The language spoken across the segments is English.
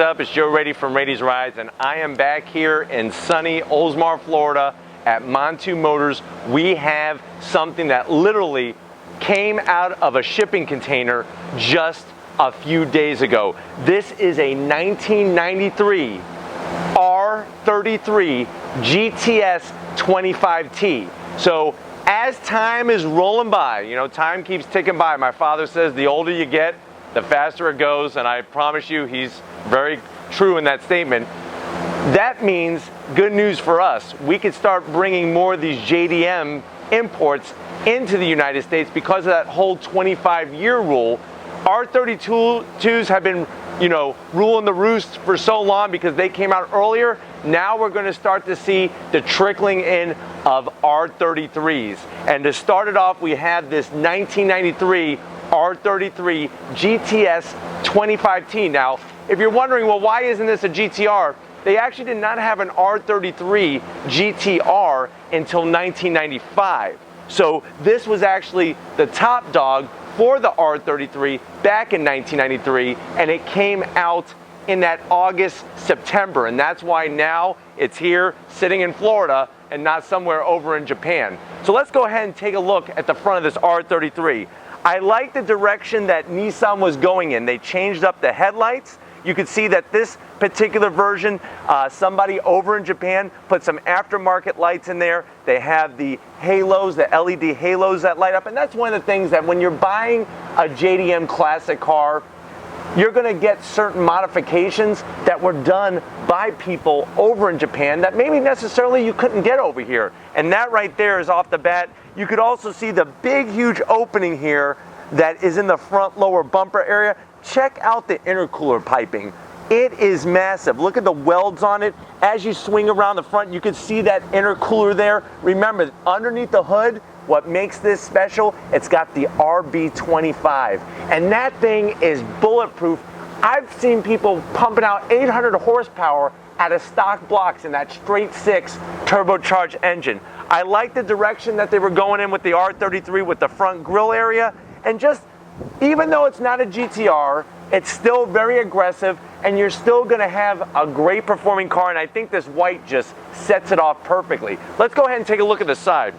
up? It's Joe Raiti from Raiti's Rides, and I am back here in sunny Oldsmar, Florida at Montu Motors. We have something that literally came out of a shipping container just a few days ago. This is a 1993 R33 GTS-25t. So as time is rolling by, you know, time keeps ticking by. My father says the older you get, the faster it goes, and I promise you he's very true in that statement. That means good news for us. We could start bringing more of these JDM imports into the United States because of that whole 25-year rule. R32s have been, you know, ruling the roost for so long because they came out earlier. Now we're going to start to see the trickling in of R33s. And to start it off, we have this 1993 R33 GTS-25t. Now, if you're wondering, well, why isn't this a GTR? They actually did not have an R33 GTR until 1995. So this was actually the top dog for the R33 back in 1993, and it came out in that August, September, and that's why now it's here sitting in Florida and not somewhere over in Japan. So let's go ahead and take a look at the front of this R33. I like the direction that Nissan was going in. They changed up the headlights. You can see that this particular version, somebody over in Japan put some aftermarket lights in there. They have the halos, the LED halos that light up, and that's one of the things that when you're buying a JDM classic car, you're going to get certain modifications that were done by people over in Japan that maybe necessarily you couldn't get over here. And that right there is off the bat. You could also see the big, huge opening here that is in the front lower bumper area. Check out the intercooler piping. It is massive. Look at the welds on it. As you swing around the front, you can see that intercooler there. Remember, underneath the hood, what makes this special, it's got the RB25. And that thing is bulletproof. I've seen people pumping out 800 horsepower out of stock blocks in that straight six turbocharged engine. I like the direction that they were going in with the R33 with the front grille area. And just, even though it's not a GTR, it's still very aggressive, and you're still going to have a great performing car, and I think this white just sets it off perfectly. Let's go ahead and take a look at the side.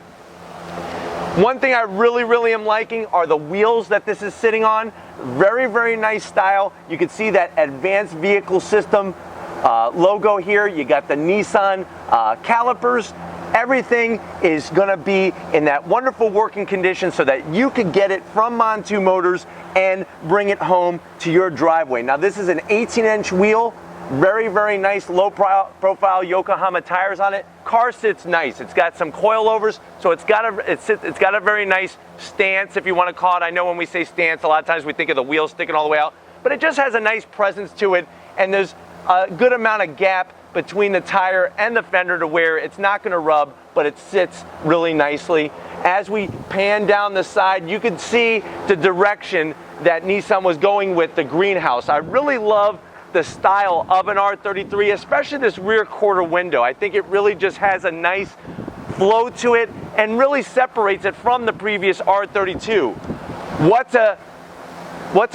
One thing I really am liking are the wheels that this is sitting on. Very, very nice style. You can see that advanced vehicle system logo here. You got the Nissan calipers. Everything is going to be in that wonderful working condition so that you could get it from Montu Motors and bring it home to your driveway. Now, this is an 18-inch wheel. Very, very nice low-profile Yokohama tires on it. Car sits nice. It's got some coilovers, so it's got a very nice stance, if you want to call it. I know when we say stance, a lot of times we think of the wheel sticking all the way out, but it just has a nice presence to it, and there's a good amount of gap between the tire and the fender to where it's not going to rub, but it sits really nicely. As we pan down the side, you can see the direction that Nissan was going with the greenhouse. I really love the style of an R33, especially this rear quarter window. I think it really just has a nice flow to it and really separates it from the previous R32. What's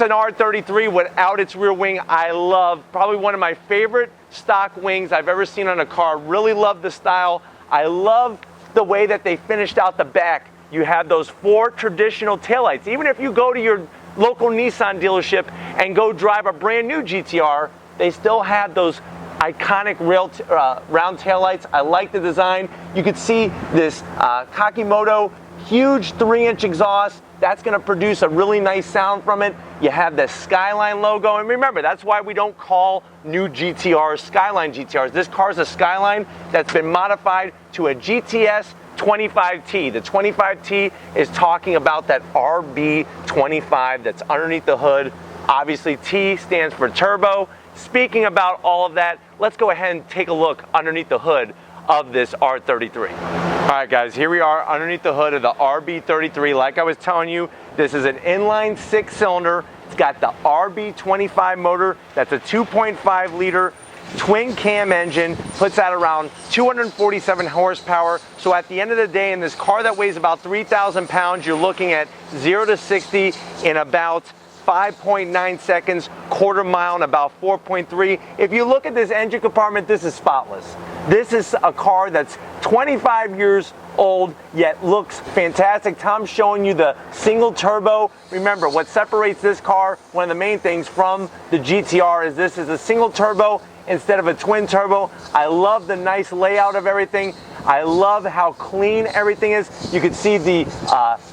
an R33 without its rear wing? I love, probably one of my favorite stock wings I've ever seen on a car. Really love the style. I love the way that they finished out the back. You have those 4 traditional taillights. Even if you go to your local Nissan dealership and go drive a brand new GTR, they still have those iconic round taillights. I like the design. You can see this Kakimoto huge 3-inch exhaust. That's going to produce a really nice sound from it. You have the Skyline logo, and remember, that's why we don't call new GTRs Skyline GTRs. This car is a Skyline that's been modified to a GTS 25t. The 25t is talking about that RB25 that's underneath the hood. Obviously, T stands for turbo. Speaking about all of that, let's go ahead and take a look underneath the hood of this R33. All right, guys, here we are underneath the hood of the RB33. Like I was telling you, this is an inline 6-cylinder. It's got the RB25 motor. That's a 2.5 liter twin cam engine, puts out around 247 horsepower. So at the end of the day, in this car that weighs about 3,000 pounds, you're looking at 0 to 60 in about 5.9 seconds, quarter mile in about 4.3. If you look at this engine compartment, this is spotless. This is a car that's 25 years old, yet looks fantastic. Tom's showing you the single turbo. Remember, what separates this car, one of the main things from the GTR, is this is a single turbo instead of a twin turbo. I love the nice layout of everything. I love how clean everything is. You can see the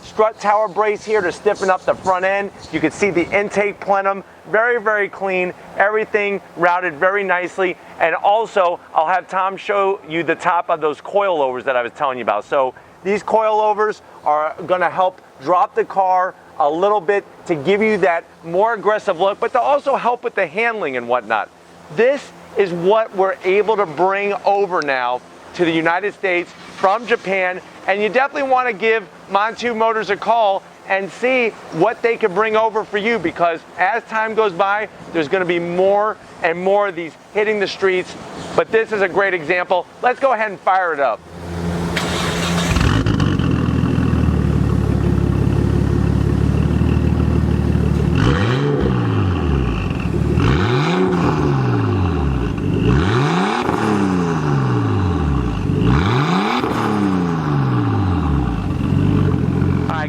strut tower brace here to stiffen up the front end. You can see the intake plenum, very, very clean. Everything routed very nicely. And also, I'll have Tom show you the top of those coilovers that I was telling you about. So these coilovers are gonna help drop the car a little bit to give you that more aggressive look, but to also help with the handling and whatnot. This is what we're able to bring over now to the United States from Japan, and you definitely want to give Montu Motors a call and see what they can bring over for you, because as time goes by, there's going to be more and more of these hitting the streets, but this is a great example. Let's go ahead and fire it up.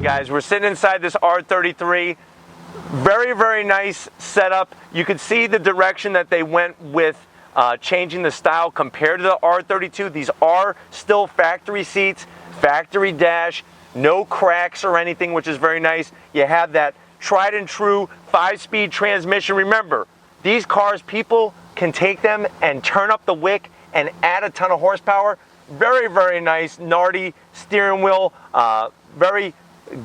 Guys, we're sitting inside this R33. Very, very nice setup. You can see the direction that they went with changing the style compared to the R32. These are still factory seats, factory dash, no cracks or anything, which is very nice. You have that tried and true 5-speed transmission. Remember, these cars, people can take them and turn up the wick and add a ton of horsepower. Very, very nice Nardi steering wheel, very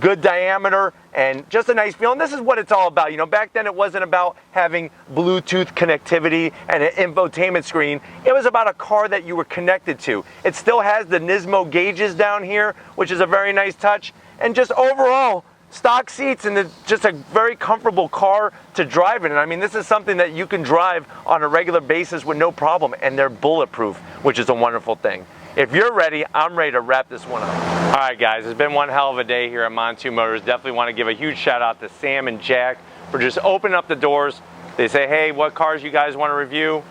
good diameter, and just a nice feel. And this is what it's all about. You know, back then it wasn't about having Bluetooth connectivity and an infotainment screen. It was about a car that you were connected to. It still has the Nismo gauges down here, which is a very nice touch. And just overall, stock seats, and it's just a very comfortable car to drive in. And I mean, this is something that you can drive on a regular basis with no problem, and they're bulletproof, which is a wonderful thing. If you're ready, I'm ready to wrap this one up. All right, guys, it's been one hell of a day here at Montu Motors. Definitely want to give a huge shout out to Sam and Jack for just opening up the doors. They say, hey, what cars you guys want to review?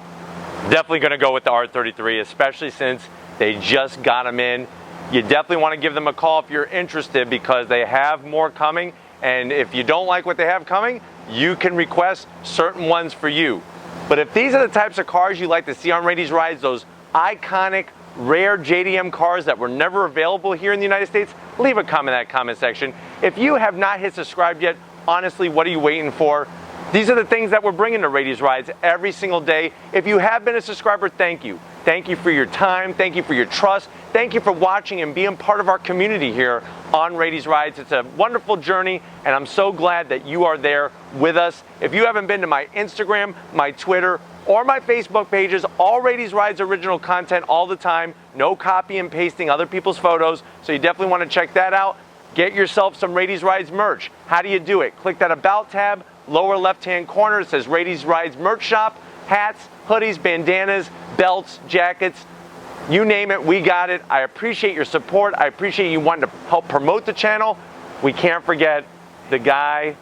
Definitely going to go with the R33, especially since they just got them in. You definitely want to give them a call if you're interested, because they have more coming. And if you don't like what they have coming, you can request certain ones for you. But if these are the types of cars you like to see on Raiti's Rides, those iconic, rare JDM cars that were never available here in the United States, leave a comment in that comment section. If you have not hit subscribe yet, honestly, what are you waiting for? These are the things that we're bringing to Raiti's Rides every single day. If you have been a subscriber, thank you. Thank you for your time. Thank you for your trust. Thank you for watching and being part of our community here on Raiti's Rides. It's a wonderful journey, and I'm so glad that you are there with us. If you haven't been to my Instagram, my Twitter, or my Facebook pages, all Raiti's Rides original content all the time. No copy and pasting other people's photos, so you definitely want to check that out. Get yourself some Raiti's Rides merch. How do you do it? Click that About tab, lower left-hand corner. It says Raiti's Rides Merch Shop. Hats, hoodies, bandanas, belts, jackets, you name it, we got it. I appreciate your support. I appreciate you wanting to help promote the channel. We can't forget the guy,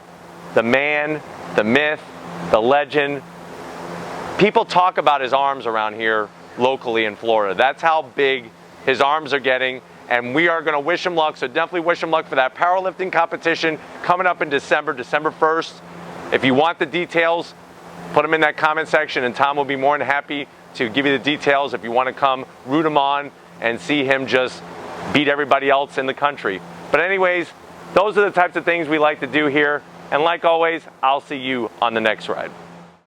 the man, the myth, the legend. People talk about his arms around here locally in Florida. That's how big his arms are getting, and we are going to wish him luck. So definitely wish him luck for that powerlifting competition coming up in December 1st. If you want the details, put them in that comment section, and Tom will be more than happy to give you the details if you want to come root him on and see him just beat everybody else in the country. But anyways, those are the types of things we like to do here. And like always, I'll see you on the next ride.